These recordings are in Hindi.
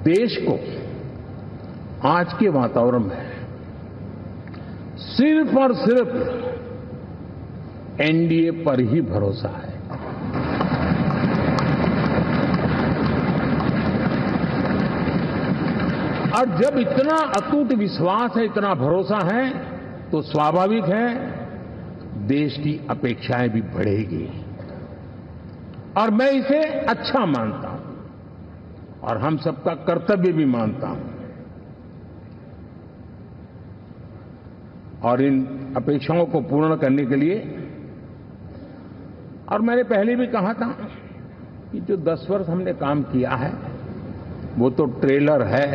देश को आज के वातावरण में सिर्फ और सिर्फ एनडीए पर ही भरोसा है। और जब इतना अटूट विश्वास है, इतना भरोसा है, तो स्वाभाविक है देश की अपेक्षाएं भी बढ़ेगी। और मैं इसे अच्छा मानता हूं और हम सबका कर्तव्य भी मानता हूं। और इन अपेक्षाओं को पूर्ण करने के लिए, और मैंने पहले भी कहा था कि जो 10 वर्ष हमने काम किया है वो तो ट्रेलर है।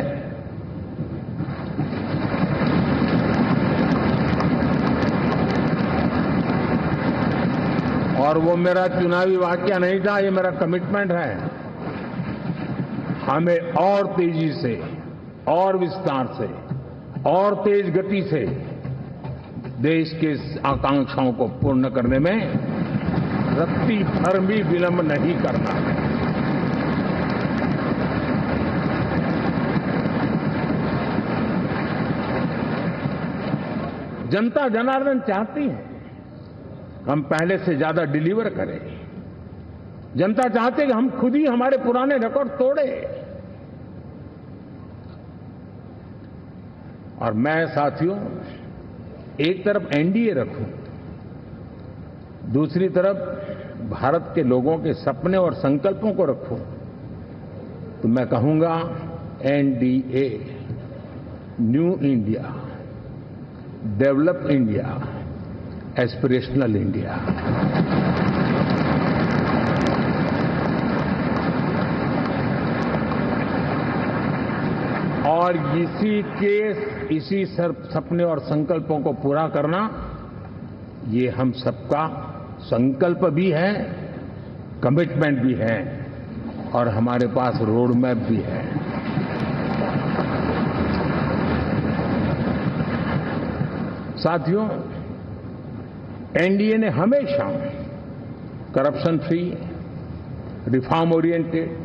और वो मेरा चुनावी वाक्य नहीं था, ये मेरा कमिटमेंट है। हमें और तेजी से, और विस्तार से, और तेज गति से देश के आकांक्षाओं को पूर्ण करने में रत्ती भर भी विलंब नहीं करना है। जनता जनार्दन चाहती है हम पहले से ज्यादा डिलीवर करें। जनता चाहती है कि हम खुद ही हमारे पुराने रिकॉर्ड तोड़े। और मैं साथियों एक तरफ एनडीए रखूं, दूसरी तरफ भारत के लोगों के सपने और संकल्पों को रखूं, तो मैं कहूंगा NDA, new India, develop India, aspirational India. और इसी सपने और संकल्पों को पूरा करना, ये हम सबका संकल्प भी है, कमिटमेंट भी है, और हमारे पास रोड मैप भी है। साथियों, एनडीए ने हमेशा करप्शन फ्री, रिफॉर्म ओरिएंटेड,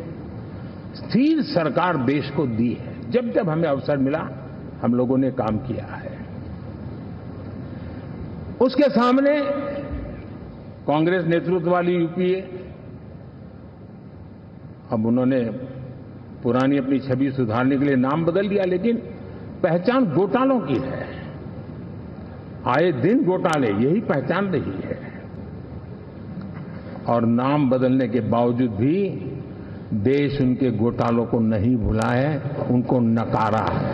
स्थिर सरकार देश को दी है। जब जब हमें अवसर मिला हम लोगों ने काम किया है। उसके सामने कांग्रेस नेतृत्व वाली यूपीए, अब उन्होंने पुरानी अपनी छवि सुधारने के लिए नाम बदल दिया, लेकिन पहचान घोटालों की है। आए दिन घोटाले, यही पहचान रही है। और नाम बदलने के बावजूद भी देश उनके घोटालों को नहीं भुला है, उनको नकारा है।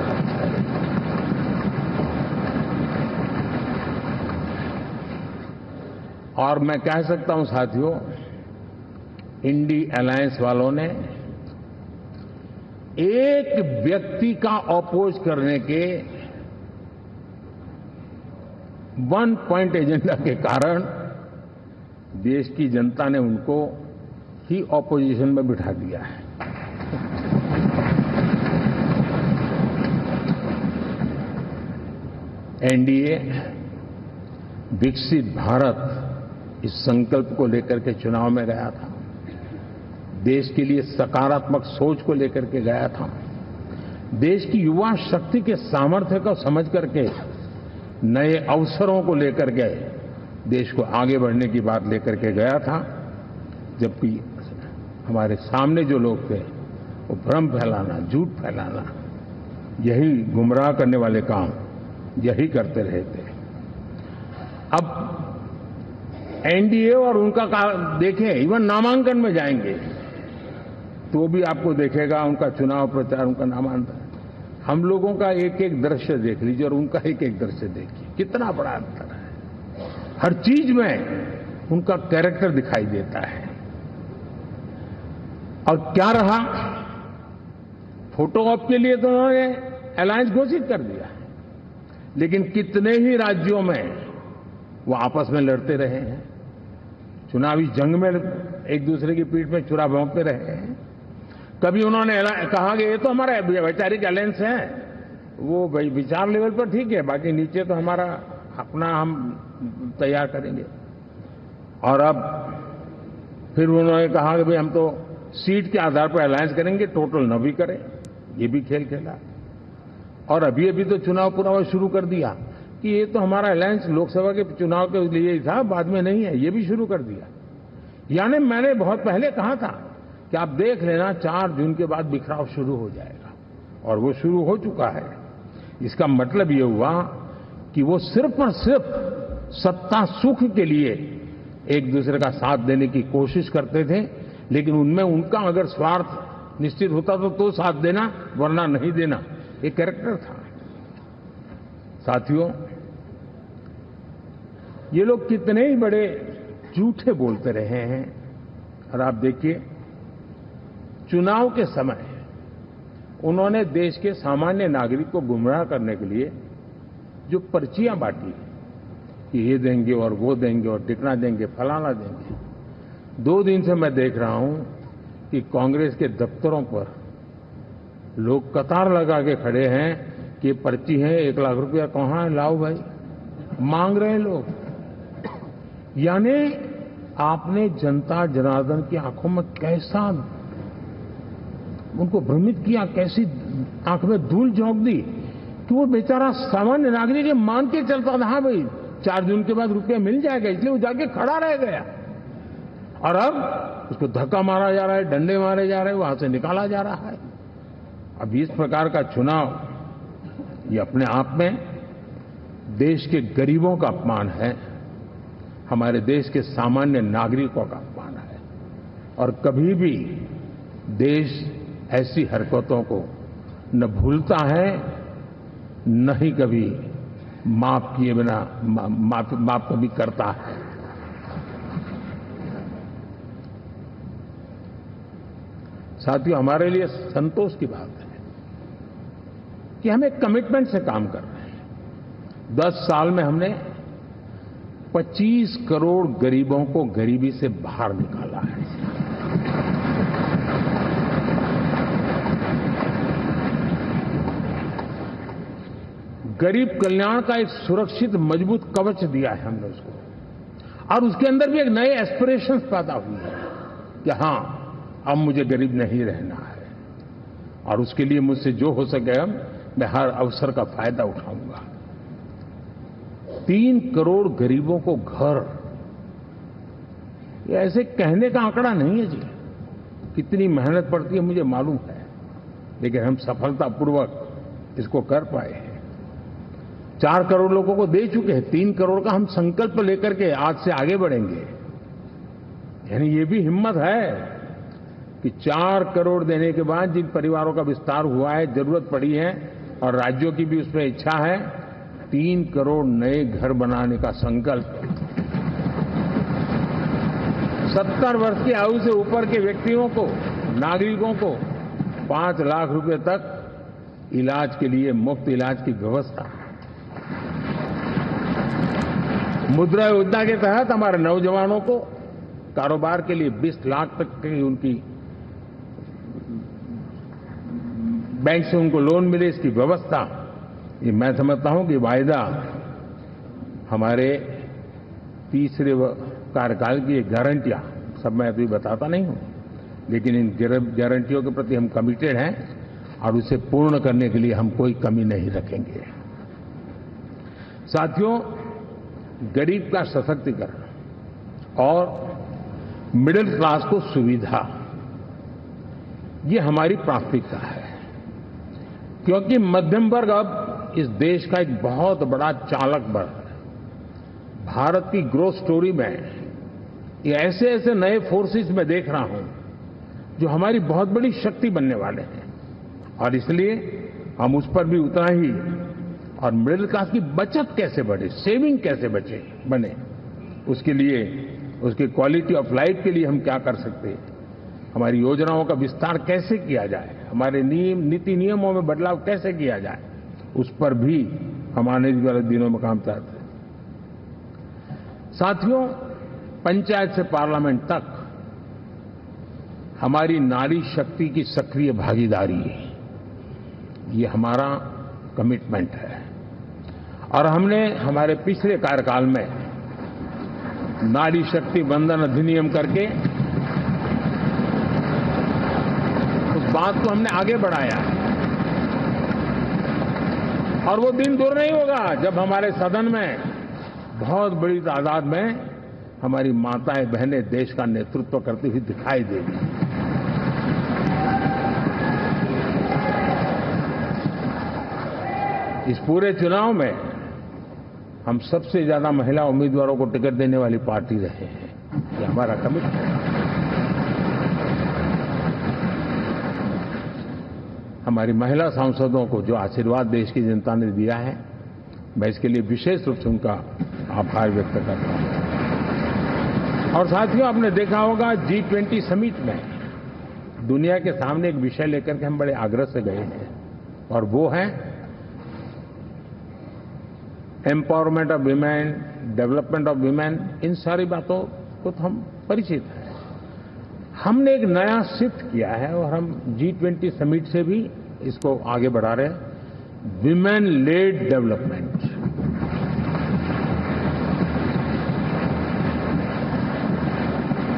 और मैं कह सकता हूं साथियों, इंडी अलायंस वालों ने एक व्यक्ति का अपोज करने के वन पॉइंट एजेंडा के कारण देश की जनता ने उनको ही ऑपोजिशन में बिठा दिया है। एनडीए विकसित भारत इस संकल्प को लेकर के चुनाव में गया था। देश के लिए सकारात्मक सोच को लेकर के गया था। देश की युवा शक्ति के सामर्थ्य को समझ करके नए अवसरों को लेकर के देश को आगे बढ़ने की बात लेकर के गया था। जबकि हमारे सामने जो लोग थे वो भ्रम फैलाना, झूठ फैलाना, यही गुमराह करने वाले काम यही करते रहे थे। अब एनडीए और उनका देखें, इवन नामांकन में जाएंगे तो भी आपको देखेगा उनका चुनाव प्रचार, उनका नामांकन, हम लोगों का एक एक दृश्य देख लीजिए और उनका एक एक दृश्य देखिए, कितना बड़ा अंतर है। हर चीज में उनका कैरेक्टर दिखाई देता है। और क्या रहा, फोटो ऑप के लिए तो उन्होंने अलायंस घोषित कर दिया, लेकिन कितने ही राज्यों में वो आपस में लड़ते रहे हैं, चुनावी जंग में एक दूसरे की पीठ में छुरा भोंकते रहे हैं। कभी उन्होंने कहा कि ये तो हमारा वैचारिक अलायंस है, वो विचार लेवल पर ठीक है, बाकी नीचे तो हमारा अपना हम तैयार करेंगे। और अब फिर उन्होंने कहा कि भाई हम तो सीट के आधार पर अलायंस करेंगे, टोटल न भी करें। ये भी खेल खेला। और अभी अभी तो चुनाव पुरावा शुरू कर दिया कि ये तो हमारा अलायंस लोकसभा के चुनाव के लिए ही था, बाद में नहीं है, ये भी शुरू कर दिया। यानी मैंने बहुत पहले कहा था कि आप देख लेना 4 जून के बाद बिखराव शुरू हो जाएगा, और वो शुरू हो चुका है। इसका मतलब ये हुआ कि वो सिर्फ और सिर्फ सत्ता सुख के लिए एक दूसरे का साथ देने की कोशिश करते थे, लेकिन उनमें उनका अगर स्वार्थ निश्चित होता तो साथ देना, वरना नहीं देना, एक कैरेक्टर था। साथियों, ये लोग कितने ही बड़े झूठे बोलते रहे हैं, और आप देखिए चुनाव के समय उन्होंने देश के सामान्य नागरिक को गुमराह करने के लिए जो पर्चियां बांटी कि ये देंगे और वो देंगे और टिकना देंगे, फलाना देंगे। 2 दिन से मैं देख रहा हूं कि कांग्रेस के दफ्तरों पर लोग कतार लगा के खड़े हैं कि ये पर्ची है, 1 लाख रुपया कहां है, लाओ भाई, मांग रहे हैं लोग। यानी आपने जनता जनार्दन की आंखों में कैसा उनको भ्रमित किया, कैसी आंख में धूल झोंक दी कि वो बेचारा सामान्य नागरिक ये मान के चलता था, हाँ भाई 4 जून के बाद रुपया मिल जाएगा, इसलिए वो जाके खड़ा रह गया। और अब उसको धक्का मारा जा रहा है, डंडे मारे जा रहे हैं, वहां से निकाला जा रहा है। अब इस प्रकार का चुनाव ये अपने आप में देश के गरीबों का अपमान है, हमारे देश के सामान्य नागरिकों का अपमान है। और कभी भी देश ऐसी हरकतों को न भूलता है, न ही कभी माफ किए बिना माफ कभी करता है। साथियों, हमारे लिए संतोष की बात है कि हम एक कमिटमेंट से काम कर रहे हैं। 10 साल में हमने 25 करोड़ गरीबों को गरीबी से बाहर निकाला है। गरीब कल्याण का एक सुरक्षित मजबूत कवच दिया है हमने उसको, और उसके अंदर भी एक नए एस्पिरेशंस पैदा हुए हैं कि हां, अब मुझे गरीब नहीं रहना है, और उसके लिए मुझसे जो हो सके मैं हर अवसर का फायदा उठाऊंगा। 3 करोड़ गरीबों को घर, ये ऐसे कहने का आंकड़ा नहीं है जी, कितनी मेहनत पड़ती है मुझे मालूम है, लेकिन हम सफलतापूर्वक इसको कर पाए हैं। 4 करोड़ लोगों को दे चुके हैं, 3 करोड़ का हम संकल्प लेकर के आज से आगे बढ़ेंगे। यानी ये भी हिम्मत है कि 4 करोड़ देने के बाद जिन परिवारों का विस्तार हुआ है, जरूरत पड़ी है, और राज्यों की भी उसमें इच्छा है, 3 करोड़ नए घर बनाने का संकल्प। 70 वर्ष की आयु से ऊपर के व्यक्तियों को, नागरिकों को 5 लाख रुपए तक इलाज के लिए मुफ्त इलाज की व्यवस्था। मुद्रा योजना के तहत हमारे नौजवानों को कारोबार के लिए 20 लाख तक की उनकी बैंक से उनको लोन मिले, इसकी व्यवस्था। ये मैं समझता हूं कि वायदा हमारे तीसरे कार्यकाल की गारंटियां, सब मैं अभी बताता नहीं हूं, लेकिन इन गारंटियों के प्रति हम कमिटेड हैं, और उसे पूर्ण करने के लिए हम कोई कमी नहीं रखेंगे। साथियों, गरीब का सशक्तिकरण और मिडिल क्लास को सुविधा, ये हमारी प्राथमिकता है, क्योंकि मध्यम वर्ग अब इस देश का एक बहुत बड़ा चालक बल है। भारत की ग्रोथ स्टोरी में ये ऐसे ऐसे नए फोर्सेस मैं देख रहा हूं जो हमारी बहुत बड़ी शक्ति बनने वाले हैं, और इसलिए हम उस पर भी उतना ही, और मिडिल क्लास की बचत कैसे बढ़े, सेविंग कैसे बने, उसके लिए, उसकी क्वालिटी ऑफ लाइफ के लिए हम क्या कर सकते हैं, हमारी योजनाओं का विस्तार कैसे किया जाए, हमारे नीति नियमों में बदलाव कैसे किया जाए, उस पर भी हम आने वाले दिनों में काम चाहते हैं। साथियों, पंचायत से पार्लियामेंट तक हमारी नारी शक्ति की सक्रिय भागीदारी, ये हमारा कमिटमेंट है। और हमने हमारे पिछले कार्यकाल में नारी शक्ति वंदन अधिनियम करके उस बात को हमने आगे बढ़ाया। और वो दिन दूर नहीं होगा जब हमारे सदन में बहुत बड़ी तादाद में हमारी माताएं बहनें देश का नेतृत्व करती हुई दिखाई देगी। इस पूरे चुनाव में हम सबसे ज्यादा महिला उम्मीदवारों को टिकट देने वाली पार्टी रहे हैं। ये हमारा कमिटमेंट है। हमारी महिला सांसदों को जो आशीर्वाद देश की जनता ने दिया है, मैं इसके लिए विशेष रूप से उनका आभार व्यक्त करता हूं। और साथियों, आपने देखा होगा G20 समिट में दुनिया के सामने एक विषय लेकर के हम बड़े आग्रह से गए हैं, और वो है empowerment of women, development of women. इन सारी बातों को तो हम परिचित हैं। हमने एक नया शिफ्ट किया है और हम G20 समिट से भी इसको आगे बढ़ा रहे हैं, वीमेन लेड डेवलपमेंट।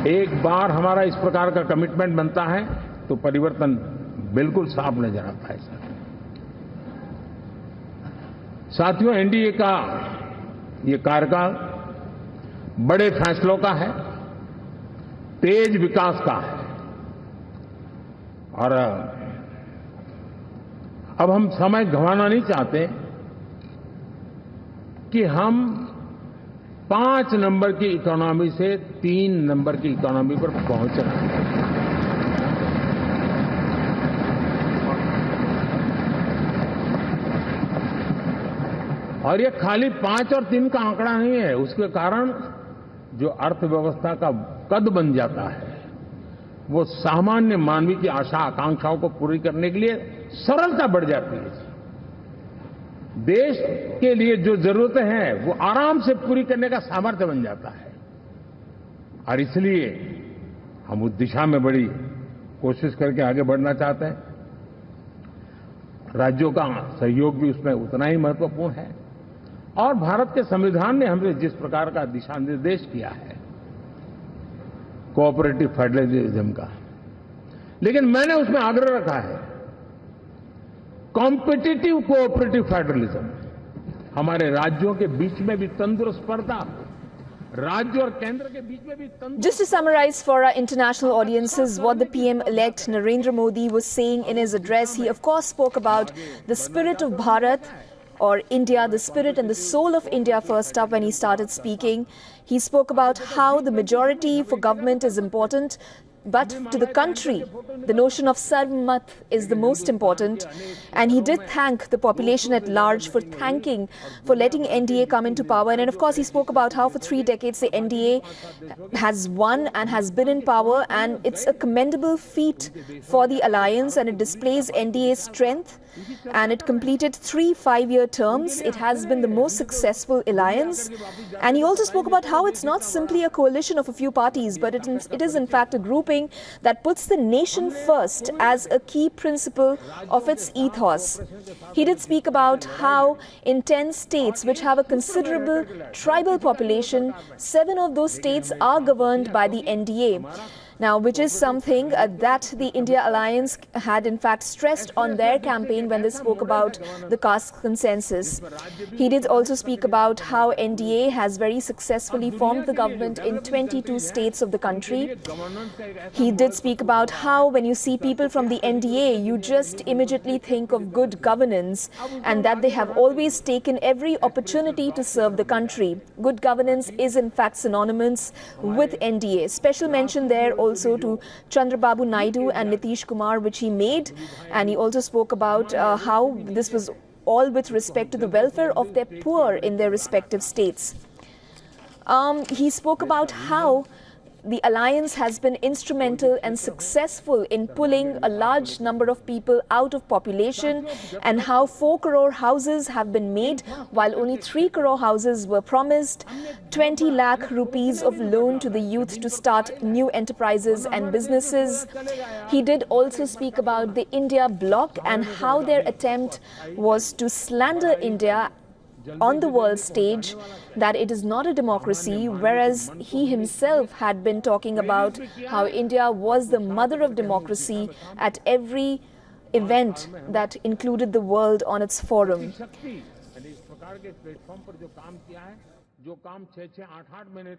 एक बार हमारा इस प्रकार का कमिटमेंट बनता है तो परिवर्तन बिल्कुल साफ नजर आता है। साथियों, एनडीए का ये कार्यकाल बड़े फैसलों का है, तेज विकास का है, और अब हम समय गंवाना नहीं चाहते कि हम 5 नंबर की इकोनॉमी से 3 नंबर की इकोनॉमी पर पहुंच रहे हैं। और ये खाली 5 और 3 का आंकड़ा नहीं है। उसके कारण जो अर्थव्यवस्था का कद बन जाता है, वो सामान्य मानवीय की आशा आकांक्षाओं को पूरी करने के लिए सरलता बढ़ जाती है। देश के लिए जो जरूरतें हैं वो आराम से पूरी करने का सामर्थ्य बन जाता है। और इसलिए हम उस दिशा में बड़ी कोशिश करके आगे बढ़ना चाहते हैं। राज्यों का सहयोग भी उसमें उतना ही महत्वपूर्ण है। और भारत के संविधान ने हमें जिस प्रकार का दिशा निर्देश किया है कोऑपरेटिव फेडरलिज्म का, लेकिन मैंने उसमें आग्रह रखा है कॉम्पिटिटिव कोऑपरेटिव फेडरलिज्म। हमारे राज्यों के बीच में भी तंदुरुस्त स्पर्धा, राज्य और केंद्र के बीच में भी तंदुरुस्त। Just to summarize for our international audiences what the PM-elect Narendra Modi was saying in his address, he of course spoke about the spirit of Bharat, or India, the spirit and the soul of India first up when he started speaking. He spoke about how the majority for government is important, but to the country, the notion of Sarvmat is the most important. And he did thank the population at large for letting NDA come into power. And of course, he spoke about how for 3 decades the NDA has won and has been in power. And it's a commendable feat for the alliance, and it displays NDA's strength. And it completed 3 5-year terms. It has been the most successful alliance. And he also spoke about how it's not simply a coalition of a few parties, but it is in fact a grouping that puts the nation first as a key principle of its ethos. He did speak about how in 10 states which have a considerable tribal population, 7 of those states are governed by the NDA. Now, which is something that the India Alliance had in fact stressed on their campaign when they spoke about the caste consensus. He did also speak about how NDA has very successfully formed the government in 22 states of the country. He did speak about how when you see people from the NDA, you just immediately think of good governance, and that they have always taken every opportunity to serve the country. Good governance is in fact synonymous with NDA. Special mention there also to Chandrababu Naidu and Nitish Kumar, which he made. And he also spoke about how this was all with respect to the welfare of their poor in their respective states. He spoke about how the alliance has been instrumental and successful in pulling a large number of people out of population, and how 4 crore houses have been made while only 3 crore houses were promised, 20 lakh rupees of loan to the youth to start new enterprises and businesses. He did also speak about the India bloc and how their attempt was to slander India on the world stage, that it is not a democracy, whereas he himself had been talking about how India was the mother of democracy at every event that included the world on its forum. इस प्रकार के प्लेटफॉर्म पर जो काम किया है, जो काम 6-6, 8-8 मिनट